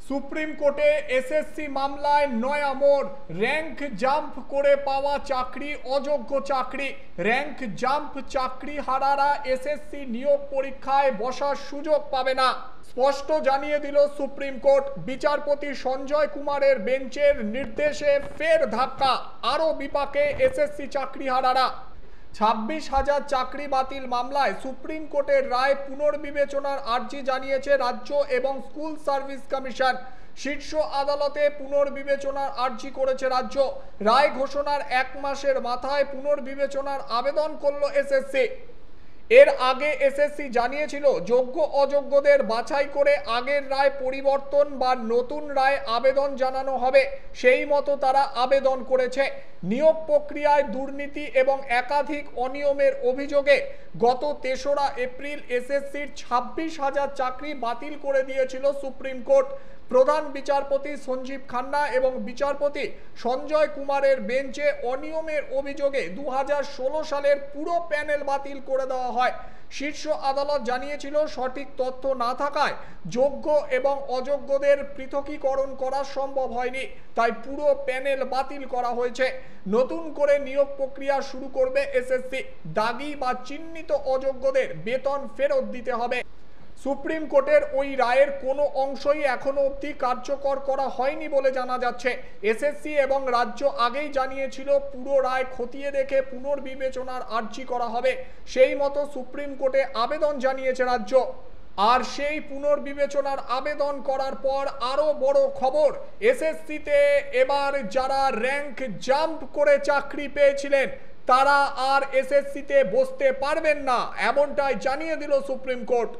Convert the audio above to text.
Supreme কোর্টে SSC মামলায় নয়া মোড়। র্যাঙ্ক জাম্প করে পাওয়া চাকরি অযোগ্য চাকরি। র্যাঙ্ক জাম্প চাকরি হারারা এসএসসি নিয়োগ পরীক্ষায় বসার সুযোগ পাবে না, স্পষ্ট জানিয়ে দিল সুপ্রিম কোর্ট। বিচারপতি সঞ্জয় কুমারের বেঞ্চের নির্দেশে ফের ধাক্কা, আরও বিপাকে এসএসসি চাকরি হারারা। 26,000 চাকরি বাতিল মামলায় সুপ্রিম কোর্টের রায় পুনর্বিবেচনার আর্জি জানিয়েছে রাজ্য এবং স্কুল সার্ভিস কমিশন। শীর্ষ আদালতে পুনর্বিবেচনার আর্জি করেছে রাজ্য। রায় ঘোষণার 1 মাসের মাথায় পুনর্বিবেচনার আবেদন করল এসএসসি। এর আগে এসএসসি জানিয়েছিল যোগ্য অযোগ্যদের বাছাই করে আগের রায় পরিবর্তন বা নতুন রায় আবেদন জানানো হবে। সেই মতো তারা আবেদন করেছে। নিয়োগ প্রক্রিয়ায় দুর্নীতি এবং একাধিক অনিয়মের অভিযোগে গত 3রা এপ্রিল এসএসসির 26,000 চাকরি বাতিল করে দিয়েছিল সুপ্রিম কোর্ট। প্রধান বিচারপতি সঞ্জীব খান্না এবং বিচারপতি সঞ্জয় কুমারের বেঞ্চে অনিয়মের অভিযোগে 2016 সালের পুরো প্যানেল বাতিল করে দেওয়া হয়। শীর্ষ আদালত জানিয়েছিল সঠিক তথ্য না থাকায় যোগ্য এবং অযোগ্যদের পৃথকীকরণ করা সম্ভব হয়নি, তাই পুরো প্যানেল বাতিল করা হয়েছে। নতুন করে নিয়োগ প্রক্রিয়া শুরু করবে এসএসসি। দাগি বা চিহ্নিত অযোগ্যদের বেতন ফেরত দিতে হবে। সুপ্রিম কোর্টের ওই রায়ের কোনো অংশই এখনো অবধি কার্যকর করা হয়নি বলে জানা যাচ্ছে। এসএসসি এবং রাজ্য আগেই জানিয়েছিল পুরো রায় খতিয়ে দেখে পুনর্বিবেচনার আর্জি করা হবে। সেই মতো সুপ্রিম কোর্টে আবেদন জানিয়েছে রাজ্য। আর সেই পুনর্বিবেচনার আবেদন করার পর আরও বড় খবর, এসএসসিতে এবার যারা র্যাঙ্ক জাম্প করে চাকরি পেয়েছিলেন তারা আর এসএসসিতে বসতে পারবেন না, এমনটাই জানিয়ে দিল সুপ্রিম কোর্ট।